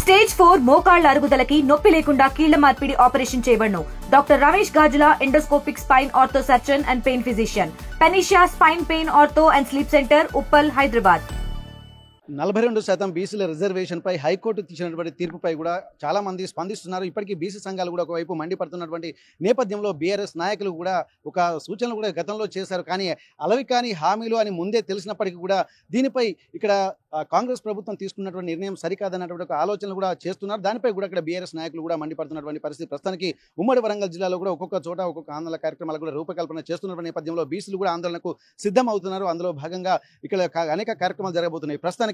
Stage 4 మోకాళ్ల అరుగుదలకి నొప్పి లేకుండా కీళ్ల మార్పిడి ఆపరేషన్ చేయబడును. Doctor Ramesh Gajula, endoscopic spine ortho surgeon and pain physician, Panacea spine pain ortho and sleep centre, Uppal, Hyderabad. 42% బీసీల రిజర్వేషన్పై హైకోర్టు ఇచ్చినటువంటి తీర్పుపై కూడా చాలా మంది స్పందిస్తున్నారు. ఇప్పటికీ బీసీ సంఘాలు కూడా ఒకవైపు మండిపడుతున్నటువంటి నేపథ్యంలో బీఆర్ఎస్ నాయకులు కూడా ఒక సూచనలు కూడా గతంలో చేశారు. కానీ అలవి కాని హామీలు అని ముందే తెలిసినప్పటికీ కూడా దీనిపై ఇక్కడ కాంగ్రెస్ ప్రభుత్వం తీసుకున్నటువంటి నిర్ణయం సరికాదన్నటువంటి ఒక ఆలోచనలు కూడా చేస్తున్నారు. దానిపై కూడా ఇక్కడ బీఆర్ఎస్ నాయకులు కూడా మండిపడుతున్నటువంటి పరిస్థితి. ప్రస్తుతానికి ఉమ్మడి వరంగల్ జిల్లాలో కూడా ఒక్కొక్క చోట ఒక్కొక్క ఆందోళన కార్యక్రమాలు కూడా రూపకల్పన చేస్తున్న నేపథ్యంలో బీసీలు కూడా ఆందోళనకు సిద్ధం అవుతున్నారు. అందులో భాగంగా ఇక్కడ అనేక కార్యక్రమాలు జరగబోతున్నాయి. ప్రస్తుతానికి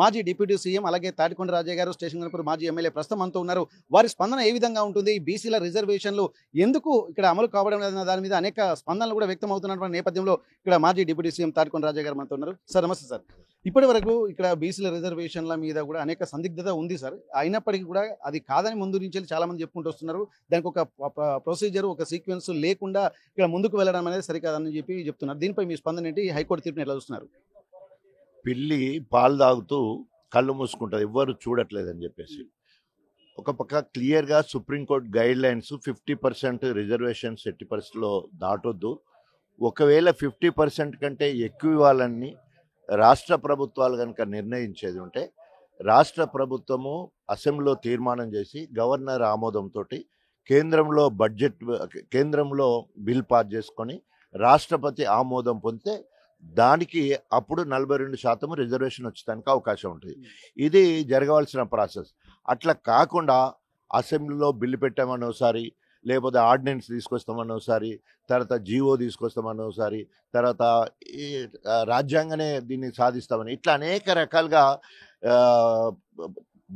మాజీ డిప్యూటీ సీఎం అలాగే తాటికొండ రాజయ్య గారు, స్టేషన్ గణపూర్ మాజీ ఎమ్మెల్యే ప్రస్తుతం అంటూ ఉన్నారు. వారి స్పందన ఏ విధంగా ఉంటుంది, బీసీల రిజర్వేషన్లు ఎందుకు ఇక్కడ అమలు కావడం లేదన్న దాని మీద అనేక స్పందనలు కూడా వ్యక్తం అవుతున్నటువంటి నేపథ్యంలో ఇక్కడ మాజీ డిప్యూటీ సీఎం తాటికొండ రాజయ్య గారు మనతో ఉన్నారు. సార్ నమస్తే సార్. ఇప్పటి వరకు ఇక్కడ బీసీల రిజర్వేషన్ల మీద కూడా అనేక సందిగ్ధత ఉంది సార్. అయినప్పటికీ కూడా అది కాదని ముందు నుంచి చాలా మంది చెప్పుకుంటూ వస్తున్నారు. దానికి ఒక ప్రొసీజర్, ఒక సీక్వెన్స్ లేకుండా ఇక్కడ ముందుకు వెళ్ళడం అనేది సరికాదని చెప్పి చెప్తున్నారు. దీనిపై మీ స్పందన ఏంటి? హైకోర్టు తీర్పుని ఎలా చూస్తున్నారు? పిల్లి పాలు తాగుతూ కళ్ళు మూసుకుంటుంది, ఎవ్వరు చూడట్లేదని చెప్పేసి ఒక పక్క క్లియర్గా సుప్రీంకోర్టు గైడ్ లైన్స్ 50% రిజర్వేషన్స్ ఎట్టి పరిస్థితుల్లో దాటొద్దు, ఒకవేళ 50% కంటే ఎక్కువ ఇవ్వాలని రాష్ట్ర ప్రభుత్వాలు కనుక నిర్ణయించేది ఉంటే రాష్ట్ర ప్రభుత్వము అసెంబ్లీలో తీర్మానం చేసి గవర్నర్ ఆమోదంతో కేంద్రంలో బిల్ పాస్ చేసుకొని రాష్ట్రపతి ఆమోదం పొందితే దానికి అప్పుడు 42% రిజర్వేషన్ వచ్చేదానికి అవకాశం ఉంటుంది. ఇది జరగవలసిన ప్రాసెస్. అట్లా కాకుండా అసెంబ్లీలో బిల్లు పెట్టామని ఒకసారి, లేకపోతే ఆర్డినెన్స్ తీసుకొస్తామని ఒకసారి, తర్వాత జీవో తీసుకొస్తామని ఒకసారి, తర్వాత ఈ రాజ్యాంగనే దీన్ని సాధిస్తామని, ఇట్లా అనేక రకాలుగా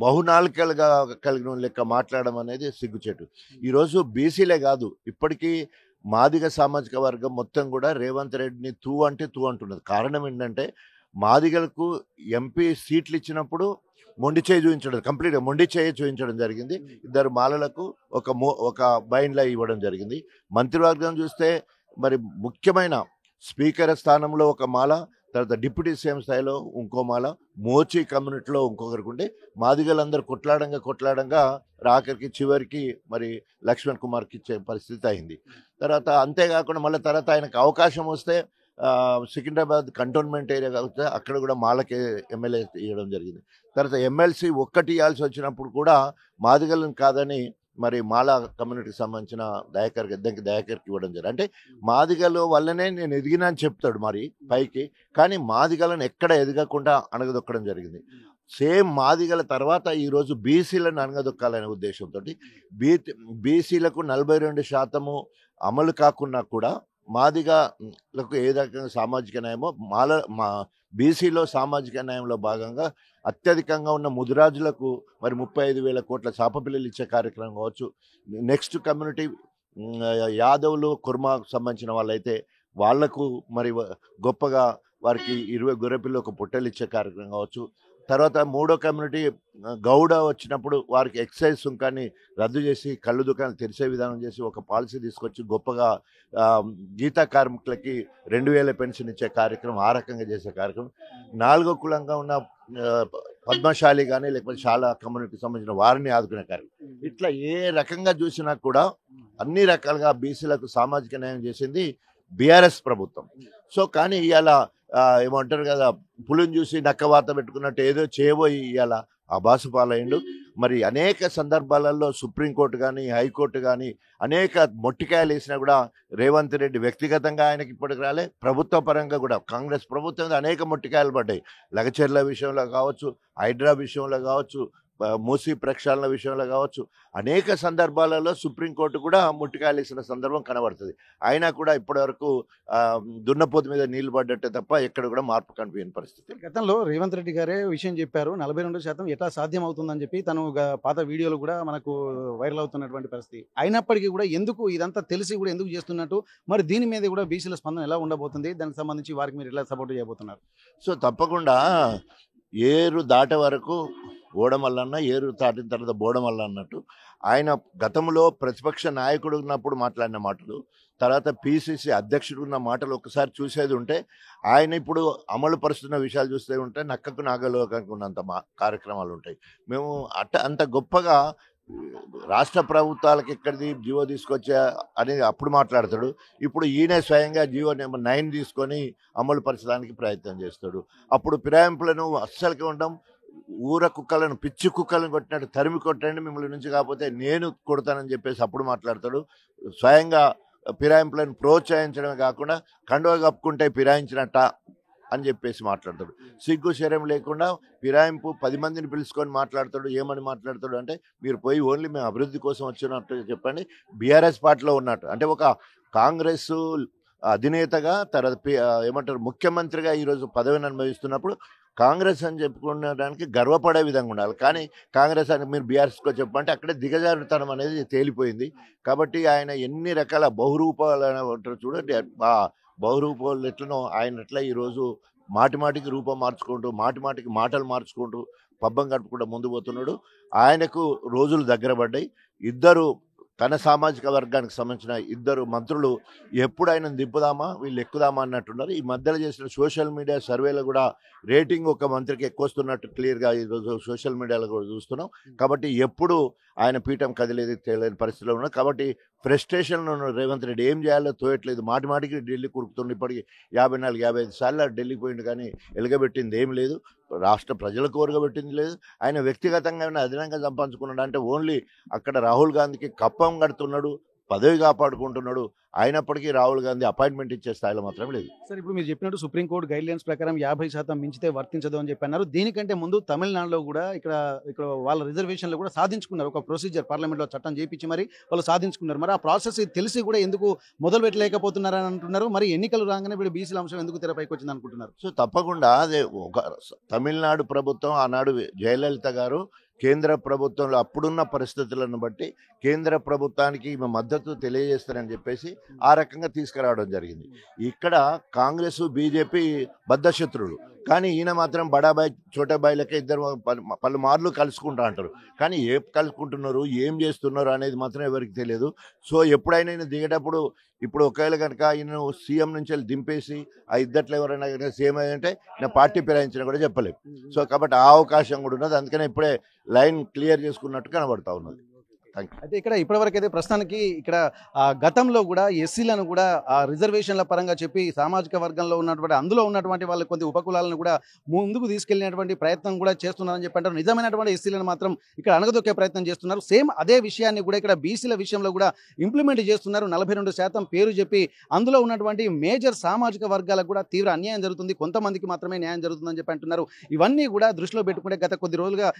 బహునాలికలుగా కలిగిన లెక్క మాట్లాడడం అనేది సిగ్గుచేటు. ఈరోజు బీసీలే కాదు, ఇప్పటికీ మాదిగ సామాజిక వర్గం మొత్తం కూడా రేవంత్ రెడ్డిని తూ అంటున్నది. కారణం ఏంటంటే మాదిగలకు ఎంపీ సీట్లు ఇచ్చినప్పుడు మొండి చేయి చూపించడం, కంప్లీట్గా మొండి చేయి చూపించడం జరిగింది. 2 మాలలకు ఒక బైండ్లా ఇవ్వడం జరిగింది. మంత్రివర్గం చూస్తే మరి ముఖ్యమైన స్పీకర్ స్థానంలో ఒక మాల, తర్వాత డిప్యూటీ సీఎం స్థాయిలో ఇంకో మాల, మోచి కమ్యూనిటీలో ఇంకొకరికి ఉంటే మాదిగలందరూ కొట్లాడంగా ఆఖరికి చివరికి మరి లక్ష్మణ్ కుమార్కి ఇచ్చే పరిస్థితి అయింది. తర్వాత అంతేకాకుండా మళ్ళీ తర్వాత ఆయనకు అవకాశం వస్తే సికింద్రాబాద్ కంటోన్మెంట్ ఏరియా కాకపోతే అక్కడ కూడా మాలకే ఎమ్మెల్యే ఇవ్వడం జరిగింది. తర్వాత ఎమ్మెల్సీ ఒక్కటి ఇవ్వాల్సి వచ్చినప్పుడు కూడా మాదిగలను కాదని మరి మాలా కమ్యూనిటీకి సంబంధించిన దయాకర్కి ఇవ్వడం జరిగింది. అంటే మాదిగల వల్లనే నేను ఎదిగినా అని చెప్తాడు మరి పైకి, కానీ మాదిగలను ఎక్కడ ఎదగకుండా అణగదొక్కడం జరిగింది. సేమ్ మాదిగల తర్వాత ఈరోజు బీసీలను అణగదొక్కాలనే ఉద్దేశంతో బీసీలకు 42% అమలు కాకున్నా కూడా మాదిగలకు ఏ రకంగా సామాజిక న్యాయమో బీసీలో సామాజిక న్యాయంలో భాగంగా అత్యధికంగా ఉన్న ముదిరాజులకు మరి 35,000 కోట్ల చాపపిల్లలు ఇచ్చే కార్యక్రమం కావచ్చు. నెక్స్ట్ కమ్యూనిటీ యాదవులు, కుర్మాకు సంబంధించిన వాళ్ళైతే వాళ్లకు మరి గొప్పగా వారికి 20 గొర్రెపిల్లు ఒక పొట్టెలు ఇచ్చే కార్యక్రమం కావచ్చు. తర్వాత 3వ కమ్యూనిటీ గౌడ వచ్చినప్పుడు వారికి ఎక్సైజ్ సుంకాన్ని రద్దు చేసి కళ్ళు దుకాణాలు తెరిచే విధానం చేసి ఒక పాలసీ తీసుకొచ్చి గొప్పగా గీతా కార్మికులకి 2,000 పెన్షన్ ఇచ్చే కార్యక్రమం, ఆ రకంగా చేసే కార్యక్రమం. 4వ కులంగా ఉన్న పద్మశాలి కానీ లేకపోతే చాలా కమ్యూనిటీకి సంబంధించిన వారిని ఆదుకునే కార్యక్రమం. ఇట్లా ఏ రకంగా చూసినా కూడా అన్ని రకాలుగా బీసీలకు సామాజిక న్యాయం చేసింది బీఆర్ఎస్ ప్రభుత్వం. సో కానీ ఇవాళ ఏమంటారు కదా, పులిని చూసి నక్కవాత పెట్టుకున్నట్టు ఏదో చేయబోయి ఇవాళ అబాసు పాలయ్యిండు. మరి అనేక సందర్భాలలో సుప్రీంకోర్టు కానీ హైకోర్టు కానీ అనేక మొట్టికాయలు వేసినా కూడా రేవంత్ రెడ్డి వ్యక్తిగతంగా ఆయనకి ఇప్పటికి రాలే, ప్రభుత్వ పరంగా కూడా కాంగ్రెస్ ప్రభుత్వం అనేక మొట్టికాయలు పడ్డాయి. లగచర్ల విషయంలో కావచ్చు, హైడ్రా విషయంలో కావచ్చు, మూసీ ప్రక్షాళన విషయంలో కావచ్చు, అనేక సందర్భాలలో సుప్రీంకోర్టు కూడా ముట్టికాయలు ఇచ్చిన సందర్భం కనబడుతుంది. అయినా కూడా ఇప్పటివరకు దున్నపోతు మీద నీళ్లు పడ్డట్టే తప్ప ఎక్కడ కూడా మార్పు కనిపించని పరిస్థితి. గతంలో రేవంత్ రెడ్డి గారే విషయం చెప్పారు, 42% ఎట్లా సాధ్యం అవుతుందని చెప్పి తను పాత వీడియోలు కూడా మనకు వైరల్ అవుతున్నటువంటి పరిస్థితి. అయినప్పటికీ కూడా ఎందుకు ఇదంతా తెలిసి కూడా ఎందుకు చేస్తున్నట్టు, మరి దీని మీద కూడా బీసీల స్పందన ఎలా ఉండబోతుంది, దానికి సంబంధించి వారికి మీరు ఎలా సపోర్ట్ చేయబోతున్నారు? సో తప్పకుండా ఏరు దాటే వరకు ఓడమల్లన్న, ఏరు దాటిన తర్వాత బోడమల్ల అన్నట్టు ఆయన గతంలో ప్రతిపక్ష నాయకుడు ఉన్నప్పుడు మాట్లాడిన మాటలు, తర్వాత పిసిసి అధ్యక్షుడు ఉన్న మాటలు ఒకసారి చూసేది ఉంటే, ఆయన ఇప్పుడు అమలు పరుస్తున్న విషయాలు చూస్తే ఉంటే నక్కకు నాగలోకానికి ఉన్నంత కార్యక్రమాలు ఉంటాయి. మేము అంత గొప్పగా రాష్ట్ర ప్రభుత్వాలకు ఎక్కడిది జీవో తీసుకొచ్చా అనేది అప్పుడు మాట్లాడతాడు. ఇప్పుడు ఈయనే స్వయంగా జీవో నెంబర్ 9 తీసుకొని అమలు పరచడానికి ప్రయత్నం చేస్తాడు. అప్పుడు ఫిరాయింపులను అస్సలకి ఉండడం, ఊర కుక్కలను పిచ్చి కుక్కలను కొట్టినట్టు తరిమి కొట్టండి మిమ్మల్ని నుంచి, కాకపోతే నేను కొడతానని చెప్పేసి అప్పుడు మాట్లాడతాడు. స్వయంగా ఫిరాయింపులను ప్రోత్సహించడమే కాకుండా కండువ కప్పుకుంటే ఫిరాయించినట్ట అని చెప్పేసి మాట్లాడతాడు. సిగ్గు శరం లేకుండా ఫిరాయింపు 10 మందిని పిలుచుకొని మాట్లాడతాడు. ఏమని మాట్లాడతాడు అంటే, మీరు పోయి ఓన్లీ మేము అభివృద్ధి కోసం వచ్చినట్టు చెప్పండి, బీఆర్ఎస్ పార్టీలో ఉన్నట్టు. అంటే ఒక కాంగ్రెస్ అధినేతగా ఏమంటారు ముఖ్యమంత్రిగా ఈరోజు పదవిని అనుభవిస్తున్నప్పుడు కాంగ్రెస్ అని చెప్పుకోవడానికి గర్వపడే విధంగా ఉండాలి. కానీ కాంగ్రెస్ అని మీరు బీఆర్ఎస్కో చెప్పంటే అక్కడే దిగజారుతనం అనేది తేలిపోయింది. కాబట్టి ఆయన ఎన్ని రకాల బహురూపాలు ఉంటారు చూడండి, ఆ బహురూపాలు ఎట్లనో ఆయన ఎట్లా ఈరోజు మాటిమాటికి రూపం మార్చుకుంటూ, మాటిమాటికి మాటలు మార్చుకుంటూ పబ్బం గడుపుకుంటూ ముందు పోతున్నాడు. ఆయనకు రోజులు దగ్గర పడ్డాయి. ఇద్దరు తన సామాజిక వర్గానికి సంబంధించిన ఇద్దరు మంత్రులు ఎప్పుడైనా దింపుదామా వీళ్ళు ఎక్కుదామా అన్నట్టున్నారు. ఈ మధ్యలో చేసిన సోషల్ మీడియా సర్వేలో కూడా రేటింగ్ ఒక మంత్రికి ఎక్కువ వస్తున్నట్టు క్లియర్గా ఈరోజు సోషల్ మీడియాలో కూడా చూస్తున్నాం. కాబట్టి ఎప్పుడు ఆయన పీఠం కదిలేది తెలియని పరిస్థితిలో ఉన్నారు. కాబట్టి ఫ్రస్ట్రేషన్లో ఉన్న రేవంత్ రెడ్డి ఏం చేయాలో తోయట్లేదు. మాటిమాటికి ఢిల్లీ కురుకుతుండే. ఇప్పటికి 54-55 సార్లు ఢిల్లీ పోయింది, కానీ ఎలగబెట్టింది ఏం లేదు. రాష్ట్ర ప్రజలకు ఒరగబెట్టింది లేదు. ఆయన వ్యక్తిగతంగా అదనంగా సంపాదించుకున్నాడు అంటే ఓన్లీ అక్కడ రాహుల్ గాంధీకి కప్పం కడుతున్నాడు, పదవి కాపాడుకుంటున్నాడు. అయినప్పటికీ రాహుల్ గాంధీ అపాయింట్మెంట్ ఇచ్చే స్థాయిలో మాత్రం లేదు. సార్, ఇప్పుడు మీరు చెప్పినట్టు సుప్రీంకోర్టు గైడ్ లైన్స్ ప్రకారం 50% మించితే వర్తించదు అని చెప్పి అన్నారు. దీనికంటే ముందు తమిళనాడులో కూడా ఇక్కడ వాళ్ళ రిజర్వేషన్లు కూడా సాధించుకున్నారు. ఒక ప్రొసీజర్ పార్లమెంట్లో చట్టం చేయించి మరి వాళ్ళు సాధించుకున్నారు. మరి ఆ ప్రాసెస్ తెలిసి కూడా ఎందుకు మొదలు పెట్టలేకపోతున్నారని అంటున్నారు. మరి ఎన్నికలు రాగానే వీళ్ళు బీసీల అంశం ఎందుకు తెరపైకి వచ్చింది అనుకుంటున్నారు? సో తప్పకుండా అదే ఒక తమిళనాడు ప్రభుత్వం ఆనాడు జయలలిత గారు కేంద్ర ప్రభుత్వంలో అప్పుడున్న పరిస్థితులను బట్టి కేంద్ర ప్రభుత్వానికి మద్దతు తెలియజేస్తారని చెప్పేసి ఆ రకంగా తీసుకురావడం జరిగింది. ఇక్కడ కాంగ్రెస్ బీజేపీ బద్ధశత్రువులు, కానీ ఈయన మాత్రం బడాబాయ్ చోటాబాయ్ లెక్క ఇద్దరు పలుమార్లు కలుసుకుంటా అంటారు. కానీ ఏం కలుసుకుంటున్నారు, ఏం చేస్తున్నారు అనేది మాత్రం ఎవరికి తెలియదు. సో ఎప్పుడైనా ఈయన దిగేటప్పుడు, ఇప్పుడు ఒకవేళ కనుక ఈయన సీఎం నుంచి వెళ్ళి దింపేసి ఆ ఇద్దట్లో ఎవరైనా సీఎం అయ్యంటే నేను పార్టీ ఫిరాయించినా కూడా చెప్పలేము. సో కాబట్టి ఆ అవకాశం కూడా ఉన్నది. అందుకనే ఇప్పుడే లైన్ క్లియర్ చేసుకున్నట్టు కనబడతా ఉన్నది. అయితే ఇక్కడ ఇప్పటివరకు అయితే ప్రస్తుతానికి ఇక్కడ గతంలో కూడా ఎస్సీలను కూడా రిజర్వేషన్ల పరంగా చెప్పి సామాజిక వర్గంలో ఉన్నటువంటి అందులో ఉన్నటువంటి వాళ్ళ కొద్ది ఉపకులాలను కూడా ముందుకు తీసుకెళ్లినటువంటి ప్రయత్నం కూడా చేస్తున్నారని చెప్పి అంటారు. నిజమైనటువంటి ఎస్సీలను మాత్రం ఇక్కడ అణగదొక్కే ప్రయత్నం చేస్తున్నారు. సేమ్ అదే విషయాన్ని కూడా ఇక్కడ బీసీల విషయంలో కూడా ఇంప్లిమెంట్ చేస్తున్నారు. 42% పేరు చెప్పి అందులో ఉన్నటువంటి మేజర్ సామాజిక వర్గాలకు కూడా తీవ్ర అన్యాయం జరుగుతుంది, కొంతమందికి మాత్రమే న్యాయం జరుగుతుందని చెప్పి అంటున్నారు. ఇవన్నీ కూడా దృష్టిలో పెట్టుకుంటే గత కొద్ది రోజులుగా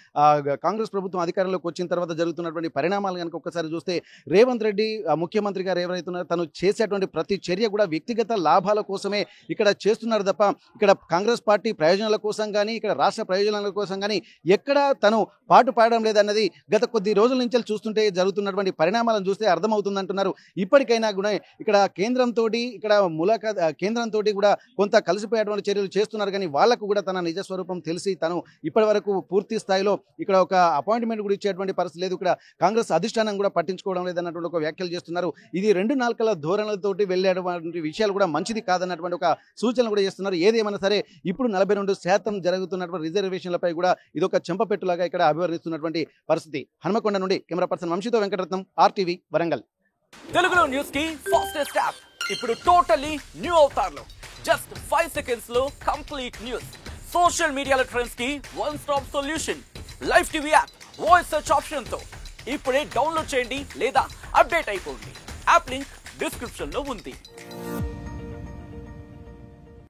కాంగ్రెస్ ప్రభుత్వం అధికారంలోకి వచ్చిన తర్వాత జరుగుతున్నటువంటి పరిణామాలు కనుక ఒక్కసారి చూస్తే రేవంత్ రెడ్డి ముఖ్యమంత్రి గారు ఎవరైతున్నారో తను చేసేటువంటి ప్రతి చర్య కూడా వ్యక్తిగత లాభాల కోసమే ఇక్కడ చేస్తున్నారు తప్ప ఇక్కడ కాంగ్రెస్ పార్టీ ప్రయోజనాల కోసం కానీ ఇక్కడ రాష్ట్ర ప్రయోజనాల కోసం కానీ ఎక్కడ తను పాటు పాడడం లేదన్నది గత కొద్ది రోజుల నుంచి చూస్తుంటే జరుగుతున్నటువంటి పరిణామాలను చూస్తే అర్థమవుతుందంటున్నారు. ఇప్పటికైనా కూడా ఇక్కడ కేంద్రంతో కేంద్రంతో కూడా కొంత కలిసిపోయేటువంటి చర్యలు చేస్తున్నారు. కానీ వాళ్లకు కూడా తన నిజ స్వరూపం తెలిసి తను ఇప్పటి వరకు పూర్తి స్థాయిలో ఇక్కడ ఒక అపాయింట్మెంట్ కూడా ఇచ్చేటువంటి పరిస్థితి లేదు. ఇక్కడ కాంగ్రెస్ అధిష్టానం కూడా పట్టించుకోవడం లేదన్నటువంటి ఒక వ్యాఖ్యలు చేస్తున్నారు. ఇది 2 నాల్కల ధోరణులతోటి వెళ్ళేటువంటి విషయాలు కూడా మంచిది కాదన్నటువంటి ఒక సూచన కూడా చేస్తున్నారు. ఏదేమైనా సరే ఇప్పుడు 42% జరుగుతున్నటువంటి రిజర్వేషన్లపై కూడా ఇదొక చెంపపెట్టులాగా ఇక్కడ అభివర్ణిస్తున్నటువంటి పరిస్థితి. హనుమకొండ నుండి కెమెరా పర్సన్ వంశీతో వెంకటరత్నం, RTV వరంగల్. తెలుగులో న్యూస్ కి ఫాస్టెస్ట్ యాప్ ఇప్పుడు టోటల్లీ న్యూ అవతార్లో జస్ట్ 5 seconds లో కంప్లీట్ న్యూస్. సోషల్ మీడియాలో ట్రెండ్స్ కి one stop solution. Live TV app voice search option తో ఇప్పుడే డౌన్లోడ్ చేయండి లేదా అప్డేట్ అయిపోండి. యాప్ లింక్ డిస్క్రిప్షన్ లో ఉంది.